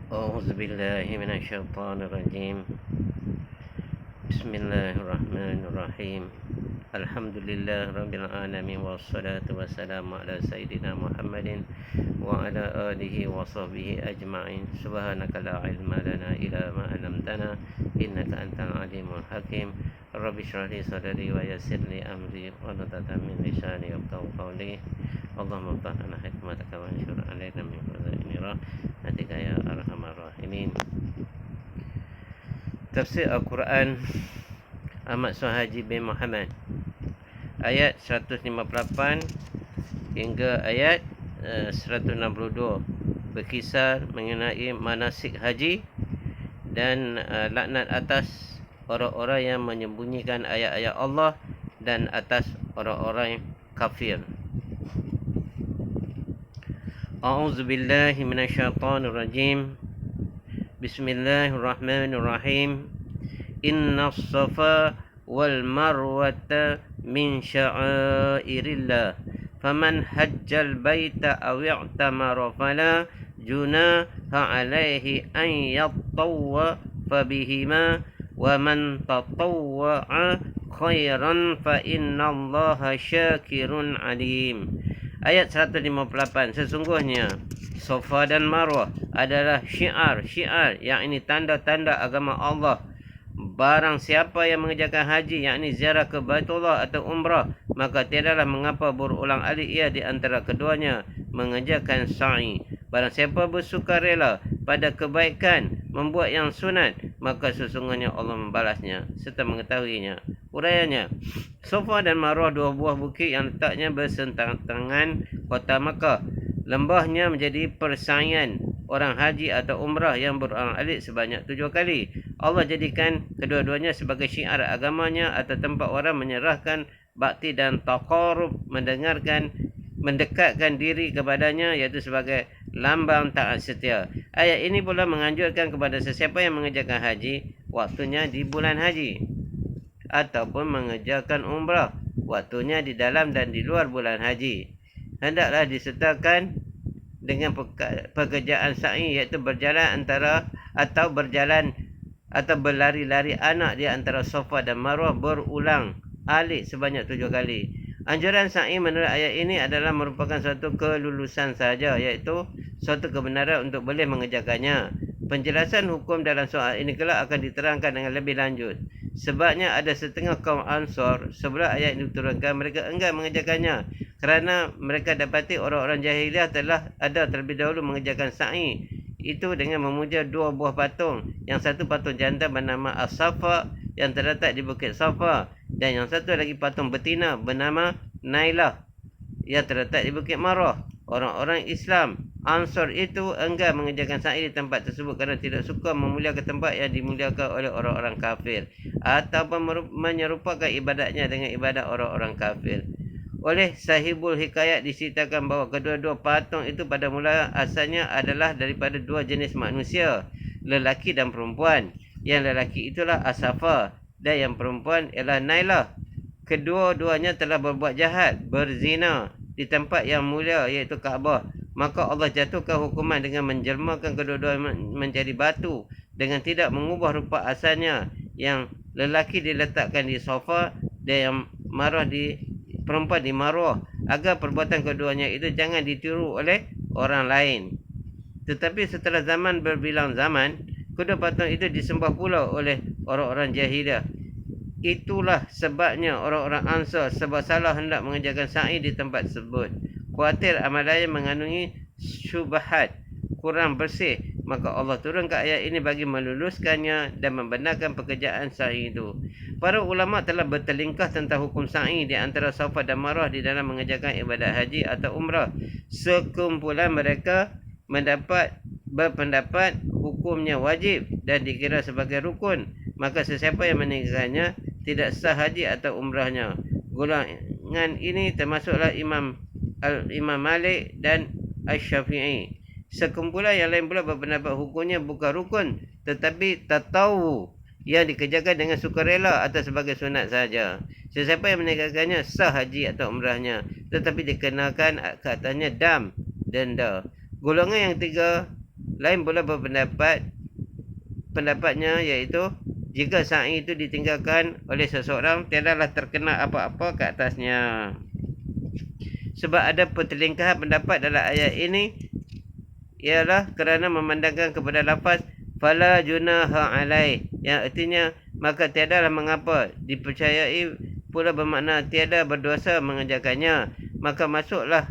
أعوذ بالله من الشيطان الرجيم. بسم الله الرحمن الرحيم. الحمد لله رب العالمين، والصلاة والسلام على سيدنا محمد وعلى آله وصحبه أجمعين. سبحانك لا علم لنا إلا ما علمتنا إنك أنت العليم الحكيم. رب اشرح لي صدري ويسر لي أمري واحلل من لساني يفقهوا قولي. اللهم افتح لنا حكمتك وانشر علينا من خزائن رحمتك يا أرحم الراحمين. Tafsir Al-Quran Ahmad Suhaji bin Muhammad, ayat 158 hingga ayat 162 berkisar mengenai manasik haji dan laknat atas orang-orang yang menyembunyikan ayat-ayat Allah dan atas orang-orang kafir. A'udzubillahi minasyaitonirrajim. Bismillahirrahmanirrahim. Inna as-safa wal marwata min sya'airillah. Faman hajjal baita aw i'tamara fala junaha alaihi an yattawwafa bihima wa man tatawwa'a khairan fa innallaha syakirun alim. Ayat 158. Sesungguhnya Safa dan Marwah adalah syiar, yakni tanda-tanda agama Allah. Barang siapa yang mengerjakan haji, yakni ziarah ke Baitullah atau umrah, maka tiadalah mengapa berulang-alik ia di antara keduanya mengerjakan sa'i. Barang siapa bersukarela pada kebaikan membuat yang sunat, maka sesungguhnya Allah membalasnya serta mengetahuinya. Urayanya, Safa dan Marwah dua buah bukit yang letaknya bersentangan kota Makkah. Lembahnya menjadi persaingan orang haji atau umrah yang berulang-alik sebanyak 7 kali. Allah jadikan kedua-duanya sebagai syiar agamanya atau tempat orang menyerahkan bakti dan taqarrub, mendekatkan diri kepadanya, iaitu sebagai lambang taat setia. Ayat ini pula menganjurkan kepada sesiapa yang mengerjakan haji, waktunya di bulan haji, ataupun mengerjakan umrah, waktunya di dalam dan di luar bulan haji, hendaklah disertakan dengan pekerjaan sa'i, iaitu berjalan atau berlari-lari anak di antara Safa dan Marwah berulang alik sebanyak 7 kali. Anjuran sa'i menurut ayat ini adalah merupakan suatu kelulusan sahaja, iaitu suatu kebenaran untuk boleh mengerjakannya. Penjelasan hukum dalam soal ini kelak akan diterangkan dengan lebih lanjut. Sebabnya ada setengah kaum Ansar sebelum ayat ini diturunkan, mereka enggan mengerjakannya kerana mereka dapati orang-orang jahiliah telah ada terlebih dahulu mengerjakan sa'i itu dengan memuja dua buah patung. Yang satu patung jantan bernama As-Safa yang terletak di Bukit Safa, dan yang satu lagi patung betina bernama Nailah yang terletak di Bukit Marwah. Orang-orang Islam Ansar itu enggan mengerjakan sa'i di tempat tersebut kerana tidak suka memuliakan tempat yang dimuliakan oleh orang-orang kafir, ataupun menyerupakan ibadatnya dengan ibadat orang-orang kafir. Oleh sahibul hikayat diceritakan bahawa kedua-dua patung itu pada mula asalnya adalah daripada dua jenis manusia, lelaki dan perempuan. Yang lelaki itulah As-Safa dan yang perempuan ialah Nailah. Kedua-duanya telah berbuat jahat, berzina di tempat yang mulia, iaitu Kaabah. Maka Allah jatuhkan hukuman dengan menjelmakan kedua-duanya menjadi batu dengan tidak mengubah rupa asalnya. Yang lelaki diletakkan di Safa dan yang perempuan di Marwah, agar perbuatan keduanya itu jangan ditiru oleh orang lain. Tetapi setelah zaman berbilang zaman, kedua patung itu disembah pula oleh orang-orang jahiliah. Itulah sebabnya orang-orang Ansar sebab salah hendak mengerjakan sa'i di tempat tersebut. Khawatir amalannya mengandungi syubhat, kurang bersih, maka Allah turunkan ayat ini bagi meluluskannya dan membenarkan pekerjaan sa'i itu. Para ulama telah bertelingkah tentang hukum sa'i di antara Safa dan Marwah di dalam mengerjakan ibadat haji atau umrah. Sekumpulan mereka berpendapat hukumnya wajib dan dikira sebagai rukun, maka sesiapa yang meninggalkannya tidak sah haji atau umrahnya. Golongan ini termasuklah Imam Malik dan Asy-Syafi'i. Sekumpulan yang lain pula berpendapat hukumnya bukan rukun, tetapi tatawu yang dikerjakan dengan sukarela atau sebagai sunat sahaja. Sesiapa yang meninggalkannya sah haji atau umrahnya, tetapi dikenakan ke atasnya denda. Golongan yang tiga lain pula pendapatnya iaitu jika sa'i itu ditinggalkan oleh seseorang tiadalah terkena apa-apa ke atasnya. Sebab ada pertelingkahan pendapat dalam ayat ini ialah kerana memandangkan kepada lafaz fala junaha alai, yang artinya maka tiadalah mengapa, dipercayai pula bermakna tiada berdosa mengerjakannya. Maka masuklah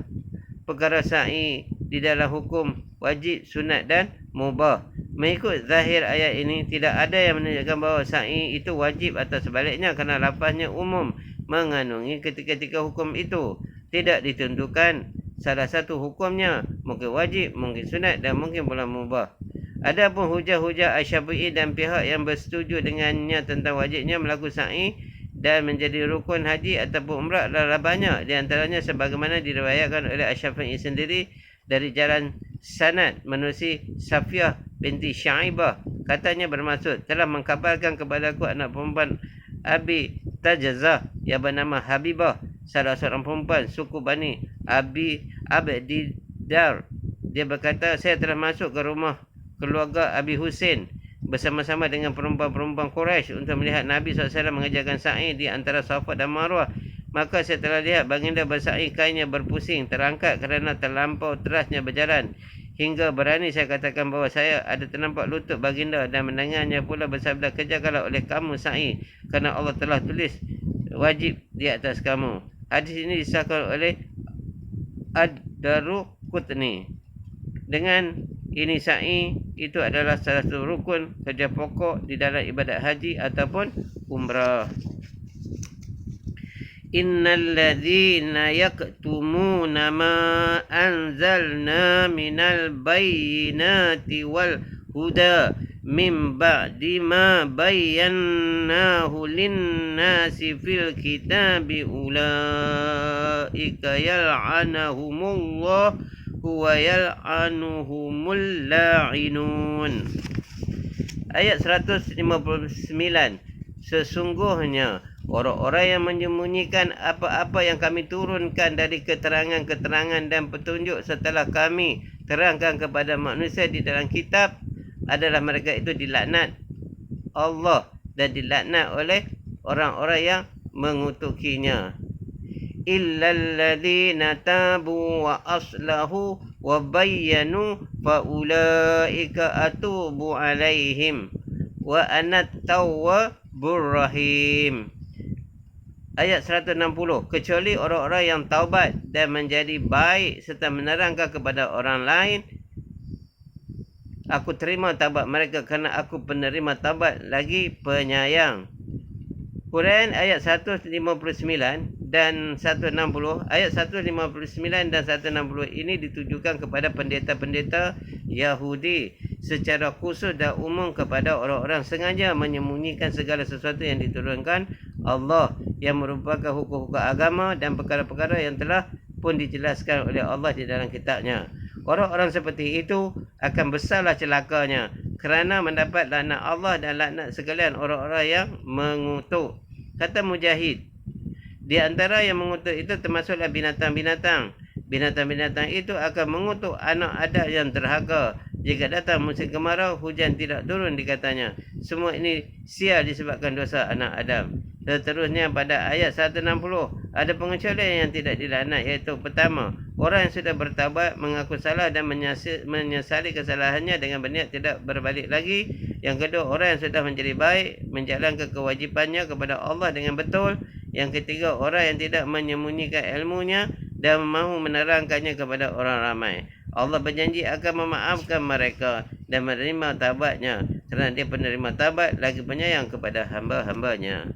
perkara sa'i di dalam hukum wajib, sunat dan mubah. Mengikut zahir ayat ini, tidak ada yang menunjukkan bahawa sa'i itu wajib atau sebaliknya, kerana lafaznya umum mengandungi ketika-ketika hukum itu. Tidak ditentukan salah satu hukumnya, mungkin wajib, mungkin sunat dan mungkin pula mubah. Adapun hujah-hujah Asy-Syafi'i dan pihak yang bersetuju dengannya tentang wajibnya melakukan sa'i dan menjadi rukun haji ataupun umrah adalah banyak. Di antaranya sebagaimana diriwayatkan oleh Asy-Syafi'i sendiri dari jalan sanad menerusi Safiyah binti Syaibah, katanya bermaksud telah mengkabarkan kepadaku anak perempuan Abi Tajazah yang bernama Habibah, salah seorang perempuan suku Bani Abdidar. Dia berkata, saya telah masuk ke rumah keluarga Abi Husain bersama-sama dengan perempuan-perempuan Quraisy untuk melihat Nabi SAW mengerjakan sa'i di antara Safa dan Marwah. Maka saya telah lihat baginda bersa'i, kainnya berpusing, terangkat kerana terlampau terasnya berjalan. Hingga berani saya katakan bahawa saya ada ternampak lutut baginda dan mendengarnya pula bersabda, kerjakanlah oleh kamu sa'i, kerana Allah telah tulis wajib di atas kamu. Hadis ini disahkan oleh Ad-Daruqutni. Dengan ini sa'i itu adalah salah satu rukun kerja pokok di dalam ibadat haji ataupun umrah. Innal ladzina yaktumuna ma anzalna minal bayyinati wal huda min ba'di ma bayyanahu lin-nasi fil kitabi ulaika yal'anuhumullah wa yal'anuhumul la'inun. Ayat 159. Sesungguhnya orang-orang yang menyembunyikan apa-apa yang kami turunkan dari keterangan-keterangan dan petunjuk setelah kami terangkan kepada manusia di dalam kitab adalah mereka itu dilaknat Allah dan dilaknat oleh orang-orang yang mengutukinya. Illal ladzina tabu wa aslahu wa bayyanu fa ulaika atubu alaihim wa ana tawwabur rahim. Ayat 160. Kecuali orang-orang yang taubat dan menjadi baik serta menerangkan kepada orang lain, aku terima taubat mereka kerana aku penerima taubat lagi penyayang. Quran ayat 159 dan 160. Ayat 159 dan 160 ini ditujukan kepada pendeta-pendeta Yahudi secara khusus dan umum kepada orang-orang sengaja menyembunyikan segala sesuatu yang diturunkan Allah yang merupakan hukum-hukum agama dan perkara-perkara yang telah pun dijelaskan oleh Allah di dalam kitabnya. Orang-orang seperti itu akan besarlah celakanya kerana mendapat laknat Allah dan laknat sekalian orang-orang yang mengutuk. Kata Mujahid, di antara yang mengutuk itu termasuklah binatang-binatang. Binatang-binatang itu akan mengutuk anak Adam yang derhaka. Jika datang musim kemarau, hujan tidak turun, dikatanya. Semua ini sial disebabkan dosa anak Adam. Seterusnya pada ayat 160, ada pengecualian yang tidak dilaknat, iaitu pertama, orang yang sudah bertaubat, mengaku salah dan menyesali kesalahannya dengan berniat tidak berbalik lagi. Yang kedua, orang yang sudah menjadi baik, menjalankan kewajipannya kepada Allah dengan betul. Yang ketiga, orang yang tidak menyembunyikan ilmunya dan mahu menerangkannya kepada orang ramai. Allah berjanji akan memaafkan mereka dan menerima taubatnya kerana dia penerima taubat lagi penyayang kepada hamba-hambanya.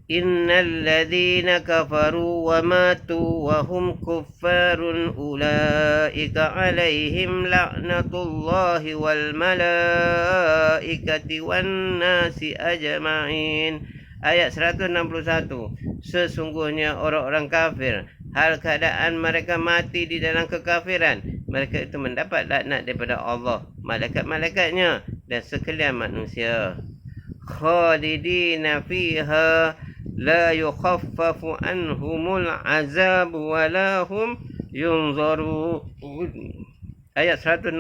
Innal ladzina kafaru wa matu wa hum kuffarun ulaika alaihim la'natullahi wal malaikati wan nasi ajma'in. Ayat 161. Sesungguhnya orang-orang kafir, hal keadaan mereka mati di dalam kekafiran, mereka itu mendapat laknat daripada Allah, malaikat-malaikatnya dan sekalian manusia. Khalidina fiha la yukhaffafu anhumul azab wa lahum yunzarun. Ayat 162.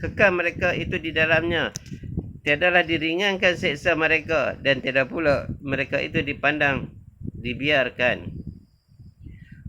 Kekal mereka itu di dalamnya, tiadalah diringankan seksa mereka, dan tiada pula mereka itu dipandang dibiarkan.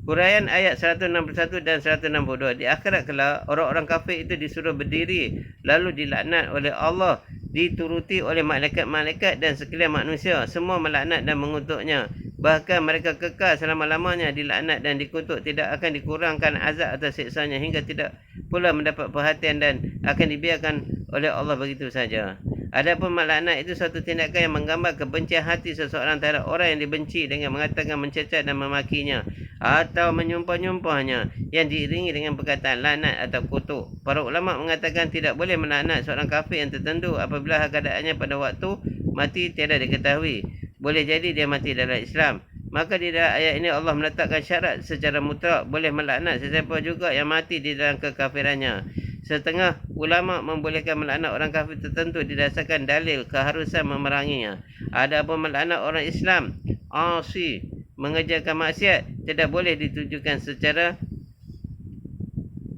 Huraian ayat 161 dan 162. Di akhirat kelak, orang-orang kafir itu disuruh berdiri, lalu dilaknat oleh Allah, dituruti oleh malaikat-malaikat dan sekalian manusia. Semua melaknat dan mengutuknya. Bahkan mereka kekal selama-lamanya dilaknat dan dikutuk. Tidak akan dikurangkan azab atau siksanya, hingga tidak pula mendapat perhatian dan akan dibiarkan oleh Allah begitu saja. Adapun melaknat itu suatu tindakan yang menggambar kebencian hati seseorang terhadap orang yang dibenci dengan mengatakan mencacat dan memakinya atau menyumpah-nyumpahnya yang diiringi dengan perkataan laknat atau kutuk. Para ulama mengatakan tidak boleh melaknat seorang kafir yang tertentu apabila keadaannya pada waktu mati tiada diketahui. Boleh jadi dia mati dalam Islam. Maka di dalam ayat ini Allah meletakkan syarat secara mutlak boleh melaknat sesiapa juga yang mati di dalam kekafirannya. Setengah ulama membolehkan melaknat orang kafir tertentu didasarkan dalil keharusan memeranginya. Adapun melaknat orang Islam asi, mengerjakan maksiat, tidak boleh ditujukan secara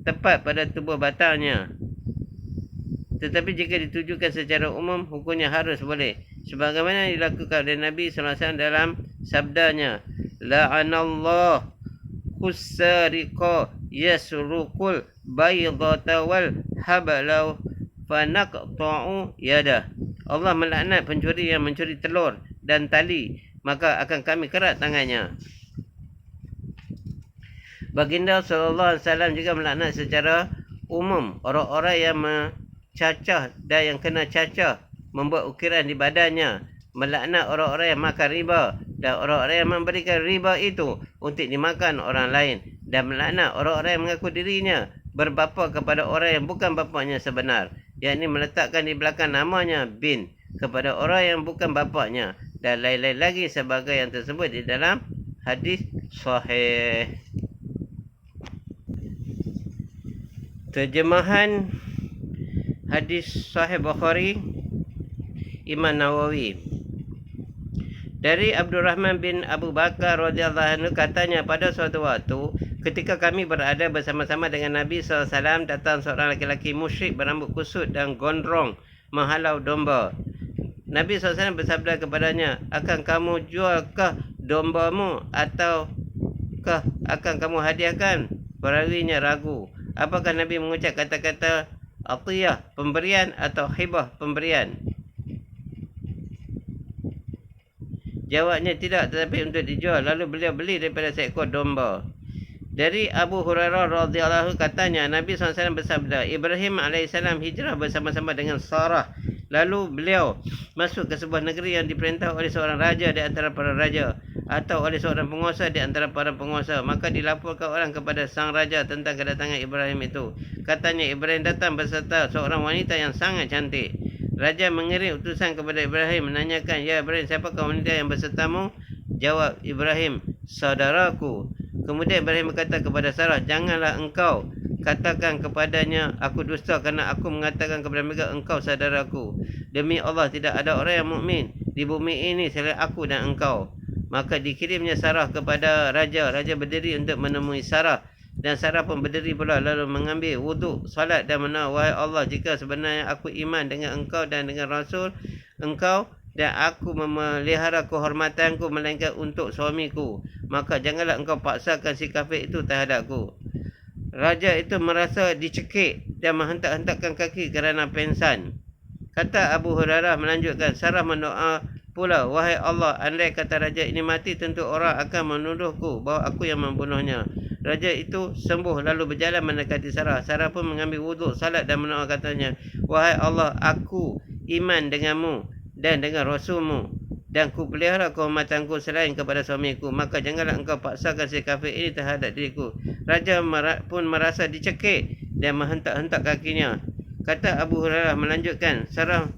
tepat pada tubuh batangnya. Tetapi jika ditujukan secara umum, hukumnya harus boleh. Sebagaimana dilakukan oleh Nabi SAW dalam sabdanya, la'anallah khusariqa yasrukul baydata wal hablau fanaqta'u yadah. Allah melaknat pencuri yang mencuri telur dan tali, maka akan kami kerat tangannya. Baginda SAW juga melaknat secara umum orang-orang yang cacah dan yang kena cacah membuat ukiran di badannya, melaknat orang-orang yang makan riba dan orang-orang yang memberikan riba itu untuk dimakan orang lain, dan melaknat orang-orang yang mengaku dirinya berbapa kepada orang yang bukan bapaknya sebenar, yakni meletakkan di belakang namanya bin kepada orang yang bukan bapaknya, dan lain-lain lagi sebagai yang tersebut di dalam hadis sahih. Terjemahan hadis Sahih Bukhari Imam Nawawi. Dari Abdurrahman bin Abu Bakar radhiyallahu anhu katanya, pada suatu waktu ketika kami berada bersama-sama dengan Nabi SAW, datang seorang lelaki musyrik berambut kusut dan gondrong menghalau domba. Nabi SAW bersabda kepadanya, akan kamu jualkah dombamu ataukah akan kamu hadiahkan? Perawinya ragu. Apakah Nabi mengucap kata-kata atiyah, pemberian, atau hibah, pemberian? Jawabnya tidak, tetapi untuk dijual. Lalu beliau beli daripada seekor domba. Dari Abu Hurairah radhiyallahu katanya, Nabi SAW bersabda, Ibrahim AS hijrah bersama-sama dengan Sarah. Lalu beliau masuk ke sebuah negeri yang diperintah oleh seorang raja di antara para raja, atau oleh seorang penguasa di antara para penguasa. Maka dilaporkan orang kepada sang raja tentang kedatangan Ibrahim itu. Katanya, Ibrahim datang beserta seorang wanita yang sangat cantik. Raja mengirim utusan kepada Ibrahim menanyakan, ya Ibrahim, siapakah wanita yang bersertamu? Jawab Ibrahim, saudaraku. Kemudian Ibrahim berkata kepada Sarah, janganlah engkau katakan kepadanya aku dusta kerana aku mengatakan kepada mereka engkau saudaraku. Demi Allah, tidak ada orang yang mukmin di bumi ini selain aku dan engkau. Maka dikirimnya Sarah kepada raja. Raja berdiri untuk menemui Sarah, dan Sarah pun berdiri pula, lalu mengambil wuduk, salat dan menawar, wahai Allah, jika sebenarnya aku iman dengan engkau dan dengan Rasul engkau, dan aku memelihara kehormatanku melainkan untuk suamiku, maka janganlah engkau paksakan si kafir itu terhadapku. Raja itu merasa dicekik dan menghentak-hentakkan kaki kerana pengsan. Kata Abu Hurairah melanjutkan, Sarah mendoa pula, wahai Allah, andai kata raja ini mati, tentu orang akan menuduhku bahawa aku yang membunuhnya. Raja itu sembuh lalu berjalan mendekati Sarah. Sarah pun mengambil wuduk, salat dan mendoa, katanya, wahai Allah, aku iman denganmu dan dengan Rasulmu, dan ku pelihara kehormatanku selain kepada suamiku, maka janganlah engkau paksakan si kafir ini terhadap diriku. Raja pun merasa dicekik dan menghentak-hentak kakinya. Kata Abu Hurairah melanjutkan, Sarah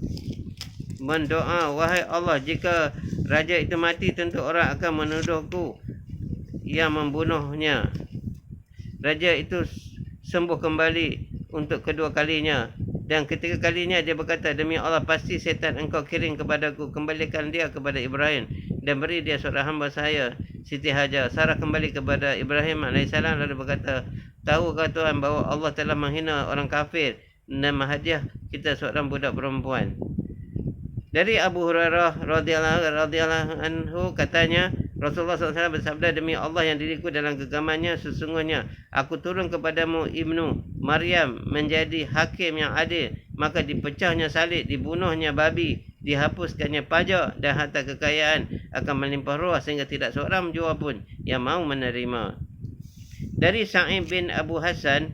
mendoa, wahai Allah, jika raja itu mati, tentu orang akan menuduhku yang membunuhnya. Raja itu sembuh kembali untuk kedua kalinya. Dan ketiga kalinya dia berkata, demi Allah, pasti setan engkau kirim kepadaku, kembalikan dia kepada Ibrahim dan beri dia seorang hamba saya, Siti Hajar. Sarah kembali kepada Ibrahim AS lalu berkata, tahukah Tuhan bahawa Allah telah menghina orang kafir dan menghadiah kita seorang budak perempuan. Dari Abu Hurairah radhiyallahu anhu katanya, Rasulullah SAW bersabda, demi Allah yang diriku dalam genggamannya, sesungguhnya aku turun kepadamu Ibnu Maryam menjadi hakim yang adil, maka dipecahnya salib, dibunuhnya babi, dihapuskannya pajak dan harta kekayaan akan melimpah ruah sehingga tidak seorang jua pun yang mau menerima. Dari Sa'id bin Abu Hasan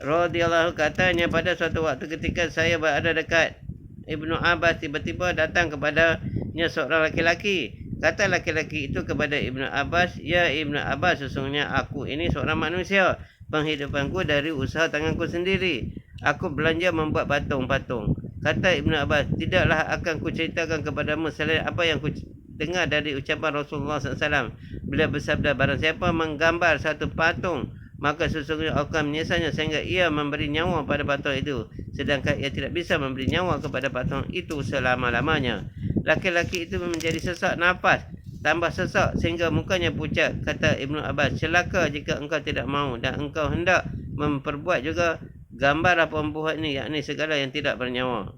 radhiyallahu katanya, pada suatu waktu ketika saya berada dekat Ibnu Abbas, tiba-tiba datang kepadanya seorang laki-laki. Kata laki-laki itu kepada Ibnu Abbas, ya Ibnu Abbas, sesungguhnya aku ini seorang manusia. Penghidupanku dari usaha tanganku sendiri. Aku belanja membuat patung-patung. Kata Ibnu Abbas, tidaklah akan kuceritakan kepadamu selain apa yang ku dengar dari ucapan Rasulullah SAW. Beliau bersabda, barang siapa menggambar satu patung, maka sesungguhnya akan menyesalnya sehingga ia memberi nyawa pada patung itu, sedangkan ia tidak bisa memberi nyawa kepada patung itu selama-lamanya. Laki-laki itu menjadi sesak nafas, tambah sesak sehingga mukanya pucat. Kata Ibnu Abbas, celaka jika engkau tidak mahu dan engkau hendak memperbuat juga gambar pembuat ini, yakni segala yang tidak bernyawa.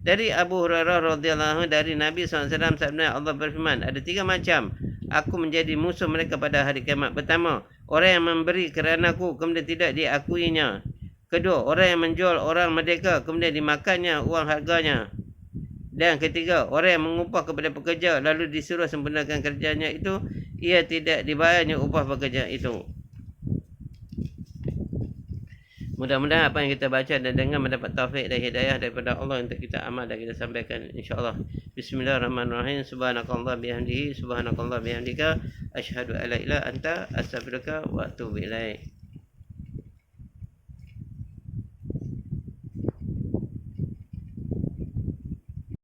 Dari Abu Hurairah radhiyallahu anhu dari Nabi SAW sabda, Allah berfirman, ada 3 macam aku menjadi musuh mereka pada hari kiamat. Pertama, orang yang memberi keranaku kemudian tidak diakuinya. Kedua, orang yang menjual orang merdeka kemudian dimakannya uang harganya. Dan ketiga, orang yang mengupah kepada pekerja lalu disuruh sempurnakan kerjanya itu, ia tidak dibayarnya upah pekerja itu. Mudah-mudahan apa yang kita baca dan dengar mendapat taufik dan hidayah daripada Allah untuk kita amal dan kita sampaikan, insya-Allah. Bismillahirrahmanirrahim. Subhanakallah bihamdihi, subhanakallah bihamdika, asyhadu alla ilaha illa anta, astaghfiruka wa atubu ilaik.